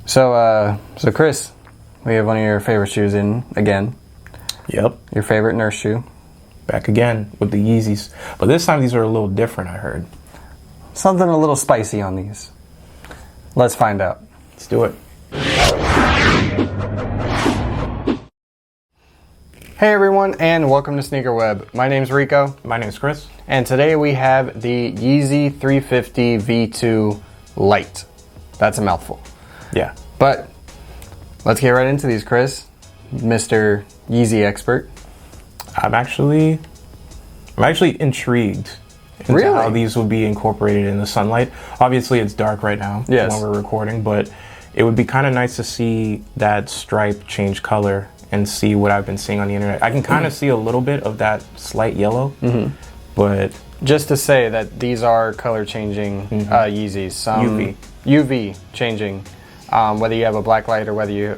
So Chris, we have one of your favorite shoes in again. Yep. Your favorite nurse shoe. Back again with the Yeezys. But this time these are a little different, I heard. Something a little spicy on these. Let's find out. Let's do it. Hey everyone, and welcome to SneakerWeb. My name's Rico. My name's Chris. And today we have the Yeezy 350 V2 Lite. That's a mouthful. Yeah. But let's get right into these, Chris. Mr. Yeezy expert. I'm actually intrigued into how these would be incorporated in the sunlight. Obviously it's dark right now when we're recording, but it would be kind of nice to see that stripe change color and see what I've been seeing on the internet. I can kind of see a little bit of that slight yellow, but just to say that these are color changing Yeezys. Some UV changing, whether you have a black light or whether you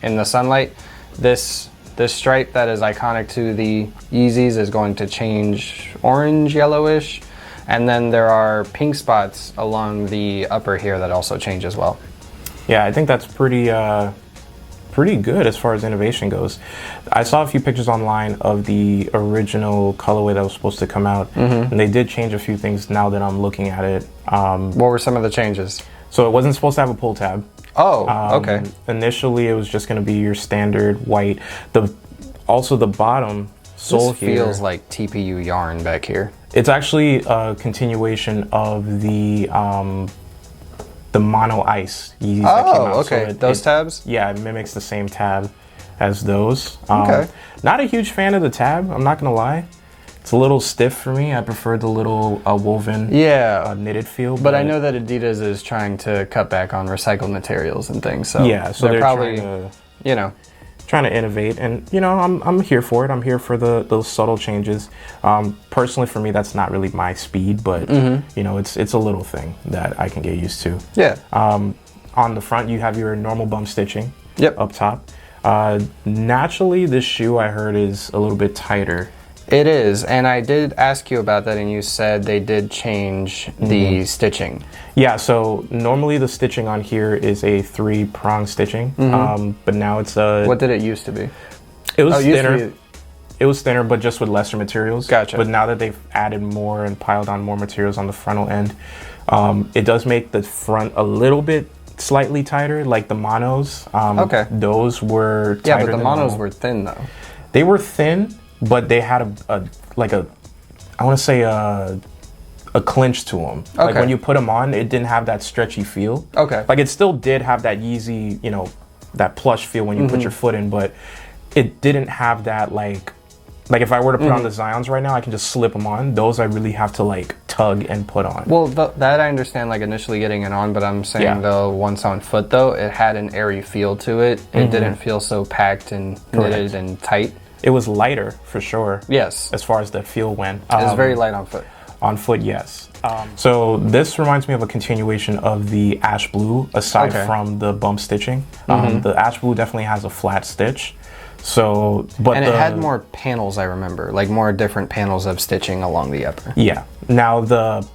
in the sunlight. This stripe that is iconic to the Yeezys is going to change orange, yellowish, and then there are pink spots along the upper here that also change as well. Yeah, I think that's pretty good as far as innovation goes. I saw a few pictures online of the original colorway that was supposed to come out, and they did change a few things now that I'm looking at it. What were some of the changes? So it wasn't supposed to have a pull tab. Oh, okay. Initially, it was just going to be your standard white. Also, the bottom sole this here feels like Tpu Yarn back here. It's actually a continuation of the mono ice Yeezys that came out. Okay. So those tabs? Yeah, it mimics the same tab as those. Okay. Not a huge fan of the tab, I'm not gonna lie. It's a little stiff for me. I prefer the little woven, knitted feel. But I know that Adidas is trying to cut back on recycled materials and things. So yeah, so they're probably, trying to innovate, and I'm here for it. I'm here for those subtle changes. Personally, for me, that's not really my speed, but it's a little thing that I can get used to. Yeah. On the front, you have your normal bump stitching. Yep. Up top. Naturally, this shoe I heard is a little bit tighter. It is, and I did ask you about that, and you said they did change the stitching. Yeah, so normally the stitching on here is a 3-prong stitching, but now it's a... What did it used to be? It was thinner. It was thinner, but just with lesser materials. Gotcha. But now that they've added more and piled on more materials on the frontal end, it does make the front a little bit slightly tighter, like the monos. Okay. Those were tighter. Yeah, but the monos were thin, though. They were thin, but they had a clinch to them. Okay. Like when you put them on, it didn't have that stretchy feel. Okay. Like it still did have that Yeezy, that plush feel when you put your foot in, but it didn't have that like if I were to put on the Zions right now, I can just slip them on. Those I really have to tug and put on. Well, that I understand, initially getting it on, but I'm saying the once on foot though, it had an airy feel to it. It didn't feel so packed and knitted and tight. It was lighter for sure. Yes. As far as the feel went. It was very light on foot. On foot, yes. So this reminds me of a continuation of the ash blue, aside from the bump stitching. The ash blue definitely has a flat stitch. So, but it had more panels, I remember, more different panels of stitching along the upper. Yeah. Now the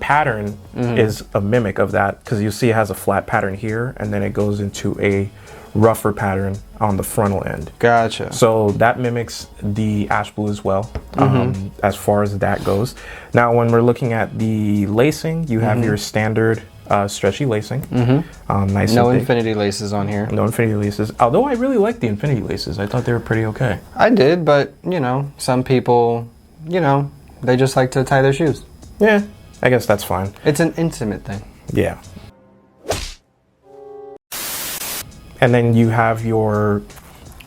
pattern is a mimic of that, because you see it has a flat pattern here, and then it goes into a rougher pattern on the frontal end. Gotcha. So that mimics the ash blue as well, as far as that goes. Now when we're looking at the lacing, you have your standard stretchy lacing. Nice. No infinity laces on here. No infinity laces. Although I really like the infinity laces. I thought they were pretty okay. I did, but some people, they just like to tie their shoes. Yeah, I guess that's fine. It's an intimate thing. Yeah. And then you have your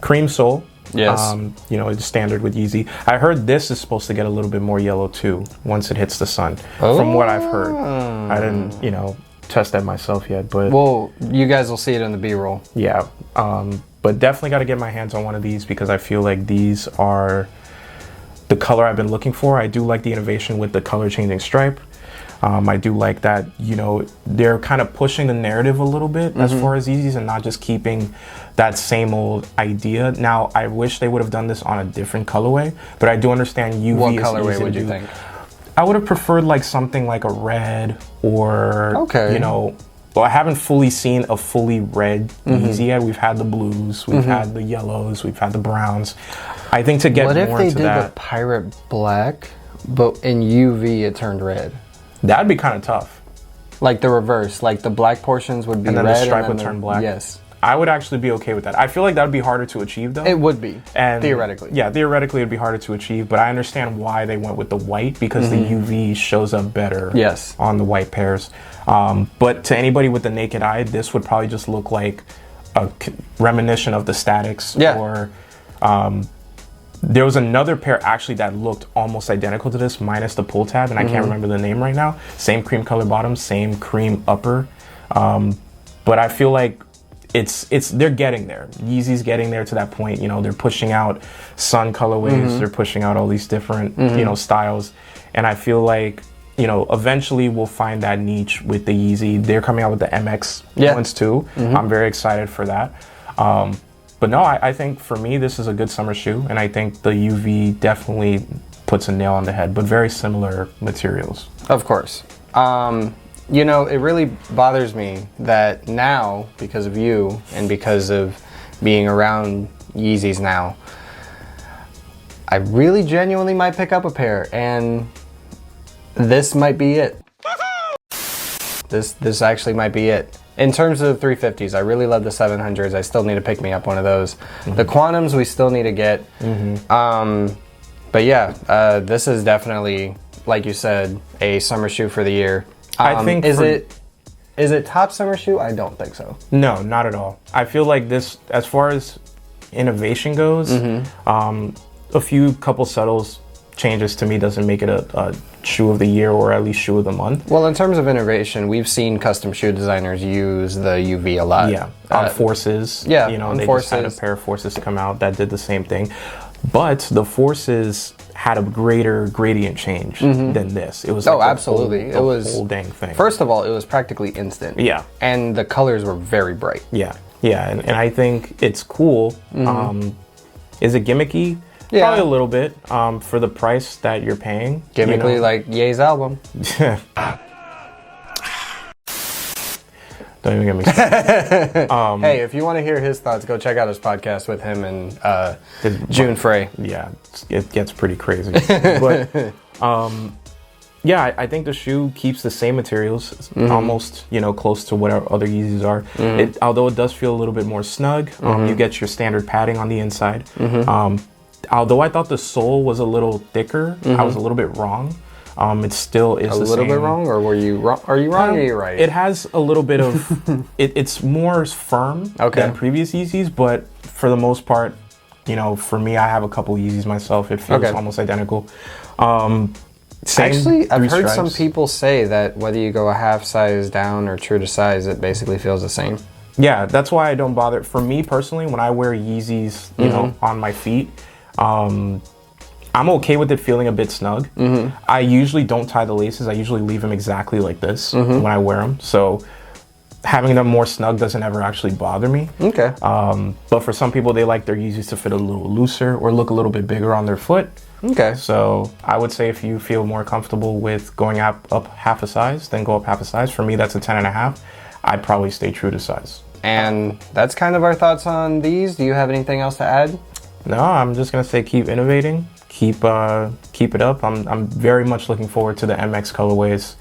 cream sole. Yes. It's standard with Yeezy. I heard this is supposed to get a little bit more yellow too once it hits the sun. From what I've heard. I didn't, test that myself yet, but... Well, you guys will see it in the B-roll. Yeah. But definitely got to get my hands on one of these, because I feel like these are the color I've been looking for. I do like the innovation with the color changing stripe. I do like that, they're kind of pushing the narrative a little bit as far as Yeezys, and not just keeping that same old idea. Now, I wish they would have done this on a different colorway, but I do understand UV. What colorway would you think? I would have preferred something like a red, or, I haven't fully seen a fully red Yeezy yet. We've had the blues, we've had the yellows, we've had the browns. I think to get more into that. What if they did the pirate black, but in UV it turned red? That'd be kind of tough. Like the reverse, like the black portions would be red, and then the stripe would turn black. Yes. I would actually be okay with that. I feel like that would be harder to achieve, though. It would be, and theoretically. Yeah, theoretically it'd be harder to achieve, but I understand why they went with the white, because the UV shows up better on the white pairs. But to anybody with the naked eye, this would probably just look like a reminiscent of the Statics. Yeah. Or there was another pair actually that looked almost identical to this, minus the pull tab, and I can't remember the name right now. Same cream color bottom, same cream upper. But I feel like they're getting there. Yeezy's getting there to that point. You know, they're pushing out sun colorways. They're pushing out all these different, you know, styles. And I feel like, you know, eventually we'll find that niche with the Yeezy. They're coming out with the MX ones too. I'm very excited for that. But no, I think for me, this is a good summer shoe. And I think the UV definitely puts a nail on the head, but very similar materials. Of course. You know, it really bothers me that now, because of you and because of being around Yeezys now, I really genuinely might pick up a pair, and this might be it. This actually might be it. In terms of 350s, I really love the 700s. I still need to pick me up one of those. The Quantums we still need to get. But yeah, this is definitely, like you said, a summer shoe for the year. I think is it top summer shoe? I don't think so. No, not at all. I feel like this, as far as innovation goes, a few couple subtle changes to me doesn't make it a shoe of the year, or at least shoe of the month. Well, in terms of innovation, we've seen custom shoe designers use the UV a lot. Yeah, on Forces. Yeah, you know, on they Forces. just had a pair of Forces come out that did the same thing. But the Forces had a greater gradient change than this. It was like absolutely. It was the whole dang thing. First of all, it was practically instant. Yeah. And the colors were very bright. Yeah. Yeah. And I think it's cool. Is it gimmicky? Yeah. Probably a little bit for the price that you're paying. Gimmickly, you know? like Ye's album. Don't even get me started. Hey, if you want to hear his thoughts, go check out his podcast with him and June Frey. Yeah, it gets pretty crazy. But yeah, I think the shoe keeps the same materials, almost, you know, close to what our other Yeezys are. Although it does feel a little bit more snug. You get your standard padding on the inside. Although I thought the sole was a little thicker, I was a little bit wrong. It still is a little bit wrong, or were you wrong? Are you wrong, or are you right? It has a little bit of it's more firm than previous Yeezys, but for the most part, you know, for me, I have a couple Yeezys myself. It feels almost identical. Actually, I've heard some people say that whether you go a half size down or true to size, it basically feels the same. Yeah, that's why I don't bother. For me personally, when I wear Yeezys, you know, on my feet, I'm okay with it feeling a bit snug. I usually don't tie the laces. I usually leave them exactly like this when I wear them. So having them more snug doesn't ever actually bother me. Okay. But for some people, they like their Yeezys to fit a little looser or look a little bit bigger on their foot. Okay. So I would say if you feel more comfortable with going up half a size, then go up half a size. For me, that's a 10.5. I'd probably stay true to size. And that's kind of our thoughts on these. Do you have anything else to add? No, I'm just gonna say keep innovating. Keep it up. I'm very much looking forward to the MX colorways.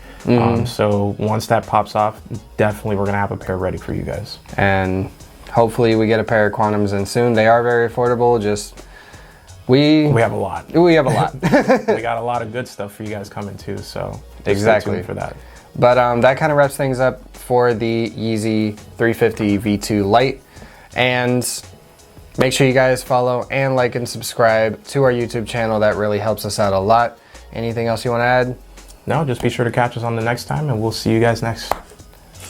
So once that pops off, definitely we're gonna have a pair ready for you guys. And hopefully we get a pair of Quantums in soon. They are very affordable. We have a lot. We have a lot. We got a lot of good stuff for you guys coming too. So exactly stay tuned for that. But that kind of wraps things up for the Yeezy 350 V2 Lite. And make sure you guys follow and like and subscribe to our YouTube channel. That really helps us out a lot. Anything else you want to add? No, just be sure to catch us on the next time, and we'll see you guys next.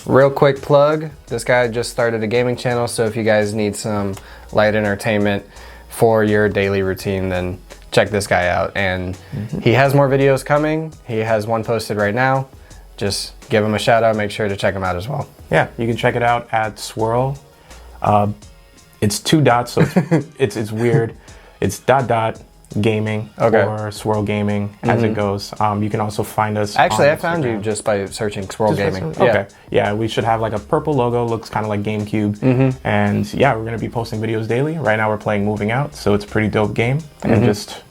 Real quick plug, this guy just started a gaming channel, so if you guys need some light entertainment for your daily routine, then check this guy out. And he has more videos coming. He has one posted right now. Just give him a shout out. Make sure to check him out as well. Yeah, you can check it out at Swirl. It's 2 dots, so it's weird. It's ... Gaming or Swirl Gaming as it goes. You can also find us. Actually, on I found you just by searching Swirl Gaming. Okay. Yeah, we should have like a purple logo, looks kind of like GameCube. And yeah, we're going to be posting videos daily. Right now we're playing Moving Out, so it's a pretty dope game. And just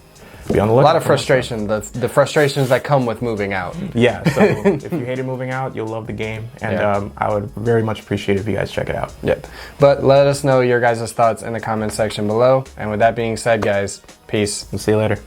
be on the lookout. A lot of frustration, the frustrations that come with moving out. Yeah, so if you hated Moving Out, you'll love the game. And I would very much appreciate it if you guys check it out. Yep. But let us know your guys' thoughts in the comment section below. And with that being said, guys, peace. We'll see you later.